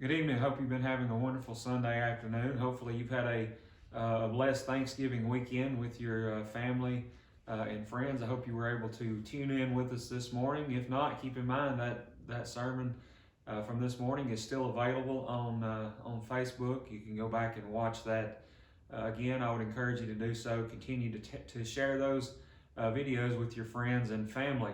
Good evening. Hope you've been having a wonderful Sunday afternoon. Hopefully, you've had a blessed Thanksgiving weekend with your family and friends. I hope you were able to tune in with us this morning. If not, keep in mind that sermon from this morning is still available on Facebook. You can go back and watch that again. I would encourage you to do so. Continue to share those videos with your friends and family.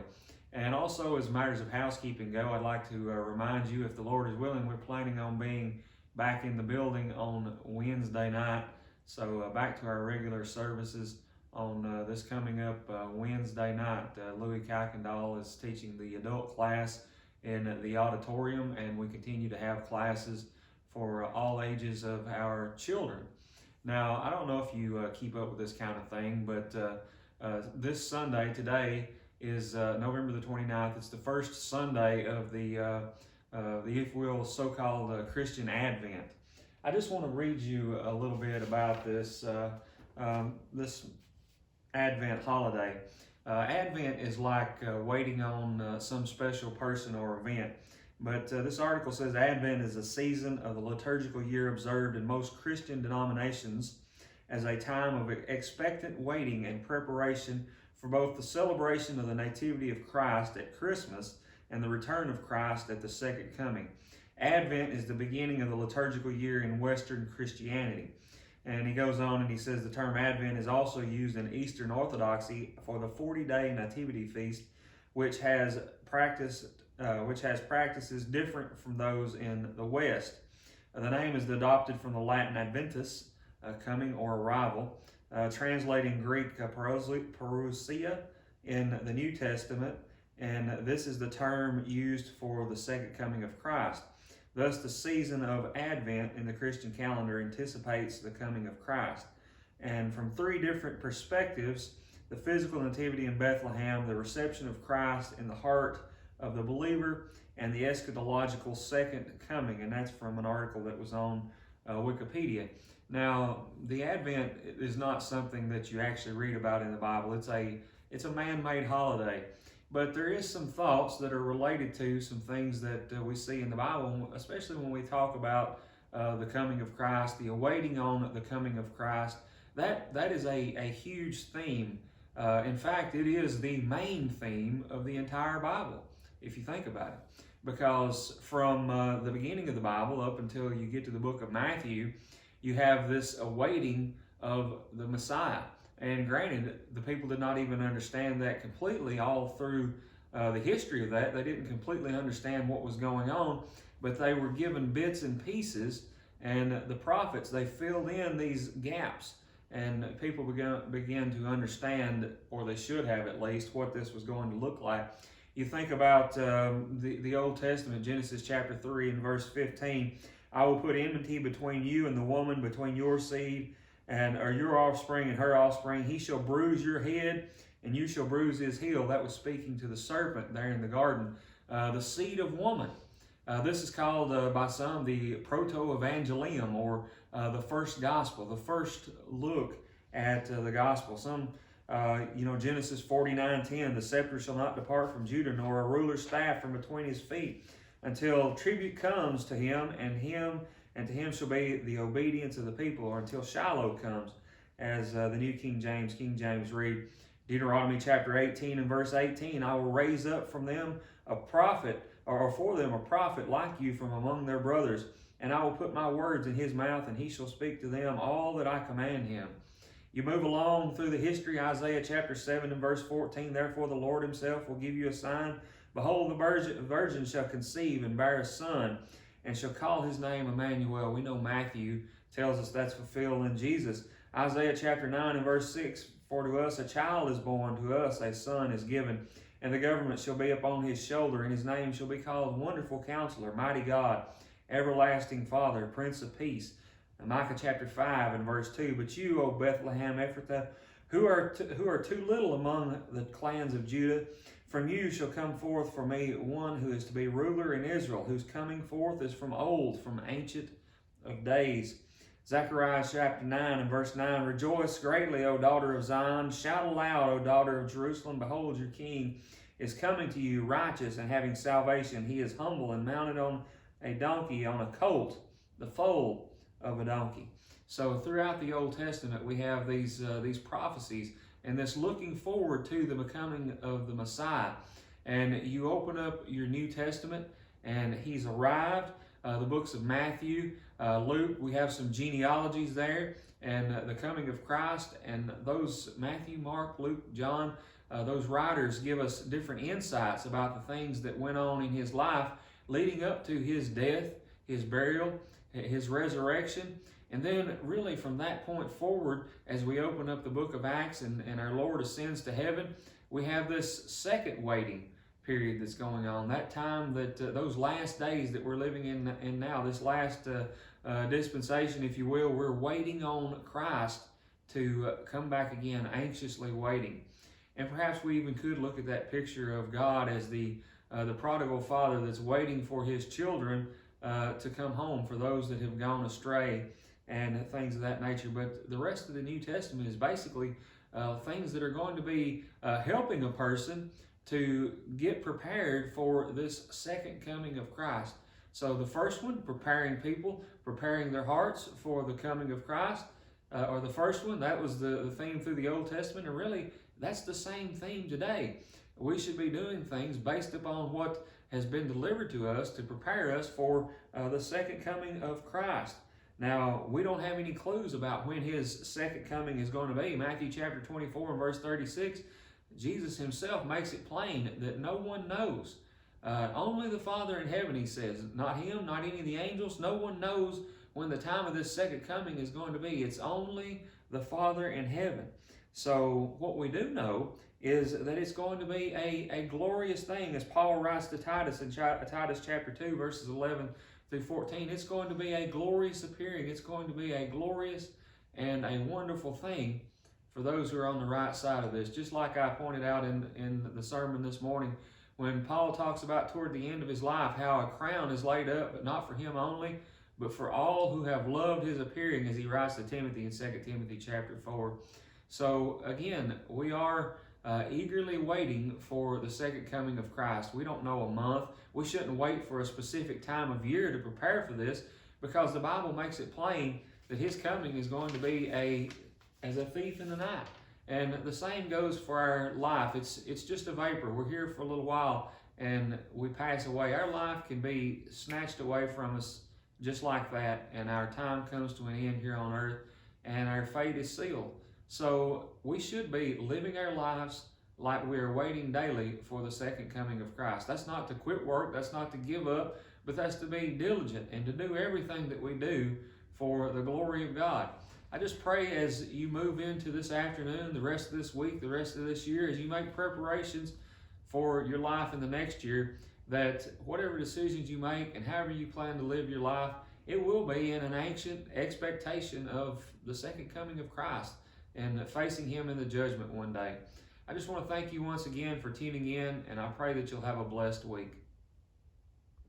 And also, as matters of housekeeping go, I'd like to remind you, if the Lord is willing, we're planning on being back in the building on Wednesday night. So back to our regular services on this coming up Wednesday night. Louis Kuykendall is teaching the adult class in the auditorium, and we continue to have classes for all ages of our children. Now, I don't know if you keep up with this kind of thing, but this Sunday, today, is November the 29th. It's the first Sunday of the if you will, so-called Christian Advent. I just want to read you a little bit about this this Advent holiday. Advent is like waiting on some special person or event. But this article says Advent is a season of the liturgical year observed in most Christian denominations as a time of expectant waiting and preparation for both the celebration of the Nativity of Christ at Christmas and the return of Christ at the second coming. Advent is the beginning of the liturgical year in Western Christianity. And he goes on and he says the term Advent is also used in Eastern Orthodoxy for the 40-day Nativity feast, which has practices different from those in the West. The name is adopted from the Latin Adventus, coming or arrival, translating Greek parousia in the New Testament, and this is the term used for the second coming of Christ. Thus, the season of Advent in the Christian calendar anticipates the coming of Christ. And from three different perspectives, the physical nativity in Bethlehem, the reception of Christ in the heart of the believer, and the eschatological second coming, and that's from an article that was on Wikipedia. Now, the Advent is not something that you actually read about in the Bible. It's a man-made holiday. But there is some thoughts that are related to some things that we see in the Bible, especially when we talk about the coming of Christ, the awaiting on the coming of Christ. That is a huge theme. In fact, it is the main theme of the entire Bible, if you think about it. Because from the beginning of the Bible up until you get to the book of Matthew, you have this awaiting of the Messiah. And granted, the people did not even understand that completely all through the history of that. They didn't completely understand what was going on, but they were given bits and pieces, and the prophets, they filled in these gaps, and people began to understand, or they should have at least, what this was going to look like. You think about the Old Testament, Genesis chapter 3 and verse 15, I will put enmity between you and the woman, between your seed or your offspring and her offspring. He shall bruise your head, and you shall bruise his heel. That was speaking to the serpent there in the garden. The seed of woman. This is called by some the proto-evangelium, or the first gospel, the first look at the gospel. Some, Genesis 49:10, the scepter shall not depart from Judah, nor a ruler's staff from between his feet, until tribute comes to him, and to him shall be the obedience of the people, or until Shiloh comes, as the New King James read. Deuteronomy chapter 18 and verse 18, I will raise up from them a prophet, or for them a prophet like you from among their brothers, and I will put my words in his mouth, and he shall speak to them all that I command him. You move along through the history, Isaiah chapter 7 and verse 14, therefore the Lord himself will give you a sign. Behold, the virgin shall conceive and bear a son, and shall call his name Emmanuel. We know Matthew tells us that's fulfilled in Jesus. Isaiah chapter 9 and verse 6, for to us a child is born, to us a son is given, and the government shall be upon his shoulder, and his name shall be called Wonderful Counselor, Mighty God, Everlasting Father, Prince of Peace. And Micah chapter 5 and verse 2, but you, O Bethlehem Ephrathah, who are too little among the clans of Judah, from you shall come forth for me one who is to be ruler in Israel, whose coming forth is from old, from ancient of days. Zechariah chapter 9 and verse 9, rejoice greatly, O daughter of Zion. Shout aloud, O daughter of Jerusalem. Behold, your king is coming to you, righteous and having salvation. He is humble and mounted on a donkey on a colt, the foal of a donkey. So throughout the Old Testament, we have these prophecies and this looking forward to the becoming of the Messiah. And you open up your New Testament, and he's arrived. The books of Matthew, Luke, we have some genealogies there, and the coming of Christ. And those Matthew, Mark, Luke, John, those writers give us different insights about the things that went on in his life leading up to his death, his burial, his resurrection. And then really from that point forward, as we open up the book of Acts and our Lord ascends to heaven, we have this second waiting period that's going on. That time that those last days that we're living in now, this last dispensation, if you will, we're waiting on Christ to come back again, anxiously waiting. And perhaps we even could look at that picture of God as the prodigal father that's waiting for his children to come home, for those that have gone astray and things of that nature. But the rest of the New Testament is basically things that are going to be helping a person to get prepared for this second coming of Christ. So the first one, preparing people, preparing their hearts for the coming of Christ, or the first one, that was the theme through the Old Testament, and really that's the same theme today. We should be doing things based upon what has been delivered to us to prepare us for the second coming of Christ. Now, we don't have any clues about when his second coming is going to be. Matthew chapter 24 and verse 36, Jesus himself makes it plain that no one knows. Only the Father in heaven, he says. Not him, not any of the angels. No one knows when the time of this second coming is going to be. It's only the Father in heaven. So what we do know is that it's going to be a glorious thing, as Paul writes to Titus in Titus chapter 2, verses 11 through 14. It's going to be a glorious appearing. It's going to be a glorious and a wonderful thing for those who are on the right side of this. Just like I pointed out in the sermon this morning, when Paul talks about toward the end of his life how a crown is laid up, but not for him only, but for all who have loved his appearing, as he writes to Timothy in 2 Timothy chapter 4. So again, we are eagerly waiting for the second coming of Christ. We don't know a month. We shouldn't wait for a specific time of year to prepare for this, because the Bible makes it plain that his coming is going to be as a thief in the night. And the same goes for our life. It's just a vapor. We're here for a little while and we pass away. Our life can be snatched away from us just like that, and our time comes to an end here on earth and our fate is sealed. So we should be living our lives like we are waiting daily for the second coming of Christ. That's not to quit work, that's not to give up, but that's to be diligent and to do everything that we do for the glory of God. I just pray as you move into this afternoon, the rest of this week, the rest of this year, as you make preparations for your life in the next year, that whatever decisions you make and however you plan to live your life, it will be in an ancient expectation of the second coming of Christ and facing him in the judgment one day. I just want to thank you once again for tuning in, and I pray that you'll have a blessed week.